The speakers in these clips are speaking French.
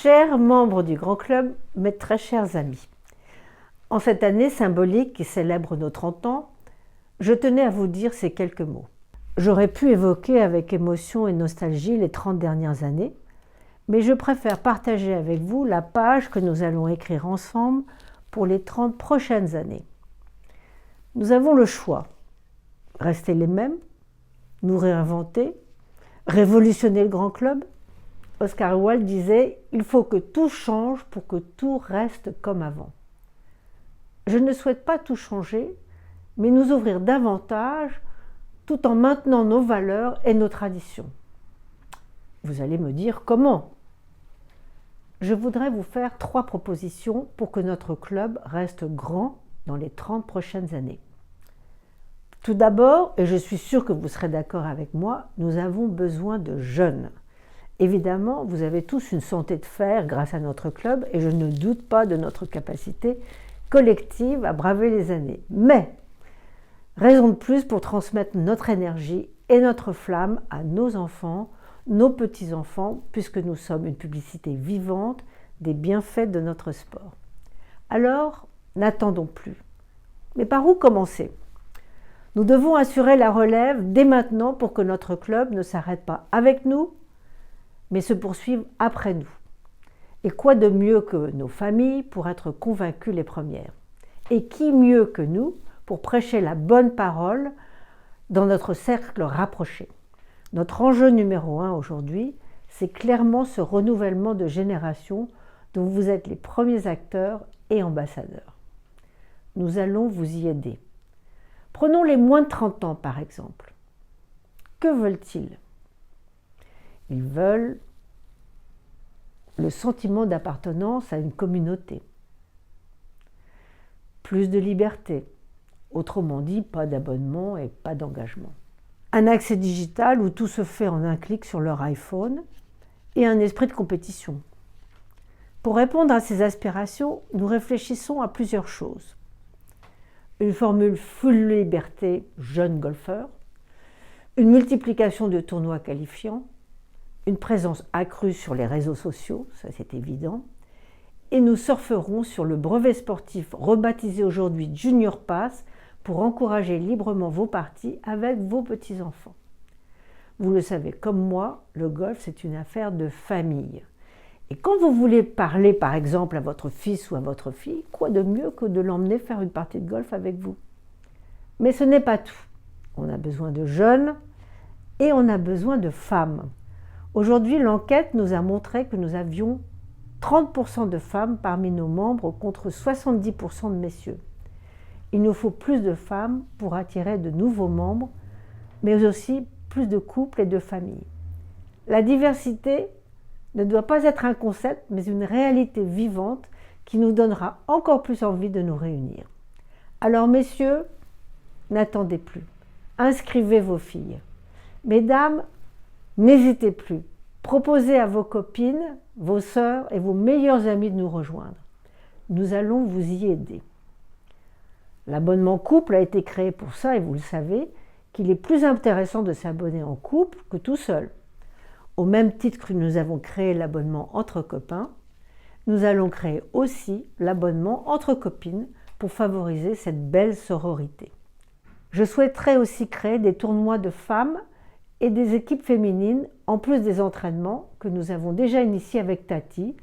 Chers membres du Grand Club, mes très chers amis, en cette année symbolique qui célèbre nos 30 ans, je tenais à vous dire ces quelques mots. J'aurais pu évoquer avec émotion et nostalgie les 30 dernières années, mais je préfère partager avec vous la page que nous allons écrire ensemble pour les 30 prochaines années. Nous avons le choix, rester les mêmes, nous réinventer, révolutionner le Grand Club. Oscar Wilde disait « Il faut que tout change pour que tout reste comme avant ». Je ne souhaite pas tout changer, mais nous ouvrir davantage tout en maintenant nos valeurs et nos traditions. Vous allez me dire comment ? Je voudrais vous faire 3 propositions pour que notre club reste grand dans les 30 prochaines années. Tout d'abord, et je suis sûre que vous serez d'accord avec moi, nous avons besoin de jeunes. Évidemment, vous avez tous une santé de fer grâce à notre club et je ne doute pas de notre capacité collective à braver les années. Mais, raison de plus pour transmettre notre énergie et notre flamme à nos enfants, nos petits-enfants, puisque nous sommes une publicité vivante des bienfaits de notre sport. Alors, n'attendons plus. Mais par où commencer ? Nous devons assurer la relève dès maintenant pour que notre club ne s'arrête pas avec nous, mais se poursuive après nous. Et quoi de mieux que nos familles pour être convaincues les premières ? Et qui mieux que nous pour prêcher la bonne parole dans notre cercle rapproché ? Notre enjeu numéro 1 aujourd'hui, c'est clairement ce renouvellement de génération dont vous êtes les premiers acteurs et ambassadeurs. Nous allons vous y aider. Prenons les moins de 30 ans par exemple. Que veulent-ils ? Ils veulent le sentiment d'appartenance à une communauté. Plus de liberté, autrement dit, pas d'abonnement et pas d'engagement. Un accès digital où tout se fait en un clic sur leur iPhone et un esprit de compétition. Pour répondre à ces aspirations, nous réfléchissons à plusieurs choses. Une formule full liberté jeune golfeur, une multiplication de tournois qualifiants, une présence accrue sur les réseaux sociaux, ça c'est évident, et nous surferons sur le brevet sportif rebaptisé aujourd'hui Junior Pass pour encourager librement vos parties avec vos petits-enfants. Vous le savez comme moi, le golf c'est une affaire de famille. Et quand vous voulez parler par exemple à votre fils ou à votre fille, quoi de mieux que de l'emmener faire une partie de golf avec vous ? Mais ce n'est pas tout. On a besoin de jeunes et on a besoin de femmes. Aujourd'hui, l'enquête nous a montré que nous avions 30% de femmes parmi nos membres contre 70% de messieurs. Il nous faut plus de femmes pour attirer de nouveaux membres, mais aussi plus de couples et de familles. La diversité ne doit pas être un concept, mais une réalité vivante qui nous donnera encore plus envie de nous réunir. Alors messieurs, n'attendez plus. Inscrivez vos filles. Mesdames, n'hésitez plus. Proposez à vos copines, vos sœurs et vos meilleurs amis de nous rejoindre. Nous allons vous y aider. L'abonnement couple a été créé pour ça et vous le savez, qu'il est plus intéressant de s'abonner en couple que tout seul. Au même titre que nous avons créé l'abonnement entre copains, nous allons créer aussi l'abonnement entre copines pour favoriser cette belle sororité. Je souhaiterais aussi créer des tournois de femmes et des équipes féminines, en plus des entraînements que nous avons déjà initiés avec Tati,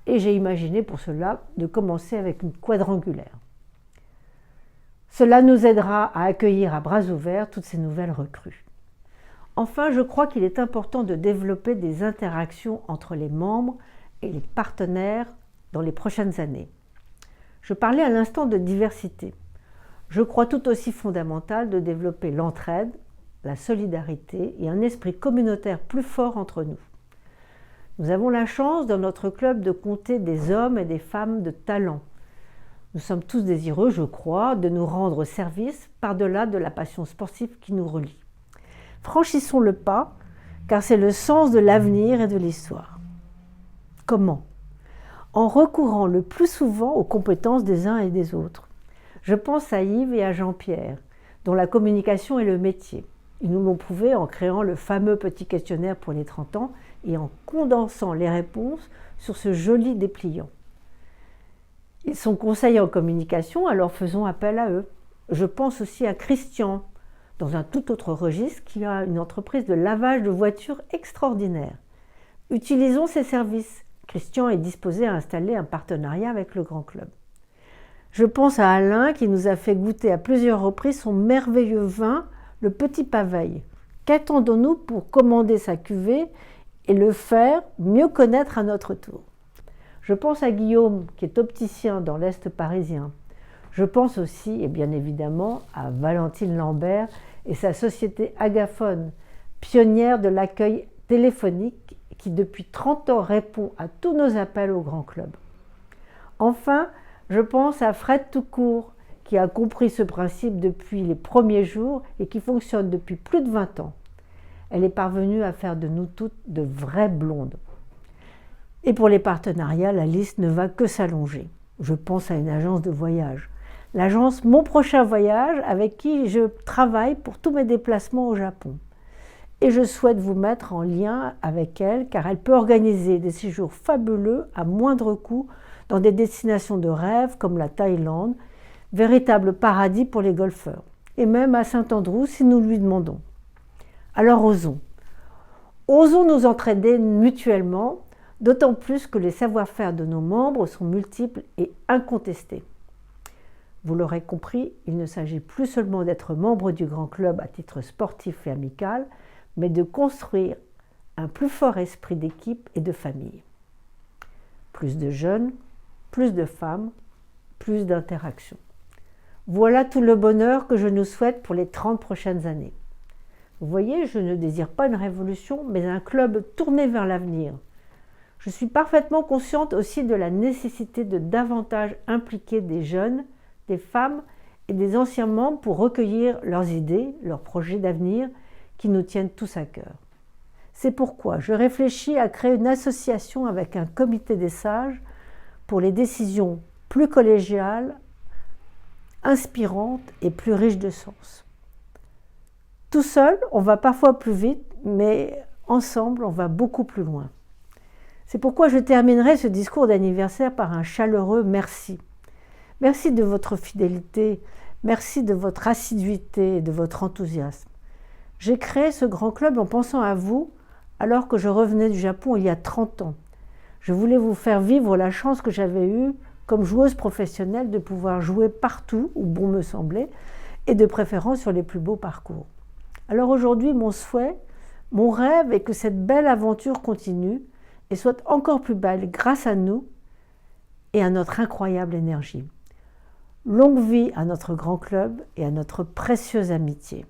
et j'ai imaginé pour cela de commencer avec une quadrangulaire. Cela nous aidera à accueillir à bras ouverts toutes ces nouvelles recrues. Enfin, je crois qu'il est important de développer des interactions entre les membres et les partenaires dans les prochaines années. Je parlais à l'instant de diversité. Je crois tout aussi fondamental de développer l'entraide, la solidarité et un esprit communautaire plus fort entre nous. Nous avons la chance dans notre club de compter des hommes et des femmes de talent. Nous sommes tous désireux, je crois, de nous rendre service par-delà de la passion sportive qui nous relie. Franchissons le pas, car c'est le sens de l'avenir et de l'histoire. Comment ? En recourant le plus souvent aux compétences des uns et des autres. Je pense à Yves et à Jean-Pierre, dont la communication est le métier. Ils nous l'ont prouvé en créant le fameux petit questionnaire pour les 30 ans et en condensant les réponses sur ce joli dépliant. Ils sont conseillers en communication, alors faisons appel à eux. Je pense aussi à Christian, dans un tout autre registre, qui a une entreprise de lavage de voitures extraordinaire. Utilisons ses services. Christian est disposé à installer un partenariat avec le Grand Club. Je pense à Alain qui nous a fait goûter à plusieurs reprises son merveilleux vin, le Petit Paveil. Qu'attendons-nous pour commander sa cuvée et le faire mieux connaître à notre tour? Je pense à Guillaume qui est opticien dans l'Est parisien. Je pense aussi, et bien évidemment, à Valentine Lambert et sa société Agaphone, pionnière de l'accueil téléphonique qui depuis 30 ans répond à tous nos appels au Grand Club. Enfin, je pense à Fred Toucourt, qui a compris ce principe depuis les premiers jours et qui fonctionne depuis plus de 20 ans. Elle est parvenue à faire de nous toutes de vraies blondes. Et pour les partenariats, la liste ne va que s'allonger. Je pense à une agence de voyage, l'agence Mon Prochain Voyage, avec qui je travaille pour tous mes déplacements au Japon. Et je souhaite vous mettre en lien avec elle, car elle peut organiser des séjours fabuleux à moindre coût dans des destinations de rêve comme la Thaïlande, véritable paradis pour les golfeurs, et même à Saint-Andrew si nous lui demandons. Alors osons. Osons nous entraider mutuellement, d'autant plus que les savoir-faire de nos membres sont multiples et incontestés. Vous l'aurez compris, il ne s'agit plus seulement d'être membre du Grand Club à titre sportif et amical, mais de construire un plus fort esprit d'équipe et de famille. Plus de jeunes, plus de femmes, plus d'interactions. Voilà tout le bonheur que je nous souhaite pour les 30 prochaines années. Vous voyez, je ne désire pas une révolution, mais un club tourné vers l'avenir. Je suis parfaitement consciente aussi de la nécessité de davantage impliquer des jeunes, des femmes et des anciens membres pour recueillir leurs idées, leurs projets d'avenir qui nous tiennent tous à cœur. C'est pourquoi je réfléchis à créer une association avec un comité des sages pour les décisions plus collégiales, inspirantes et plus riches de sens. Tout seul, on va parfois plus vite, mais ensemble, on va beaucoup plus loin. C'est pourquoi je terminerai ce discours d'anniversaire par un chaleureux merci. Merci de votre fidélité, merci de votre assiduité et de votre enthousiasme. J'ai créé ce grand club en pensant à vous alors que je revenais du Japon il y a 30 ans. Je voulais vous faire vivre la chance que j'avais eue comme joueuse professionnelle de pouvoir jouer partout où bon me semblait et de préférence sur les plus beaux parcours. Alors aujourd'hui, mon souhait, mon rêve est que cette belle aventure continue et soit encore plus belle grâce à nous et à notre incroyable énergie. Longue vie à notre grand club et à notre précieuse amitié.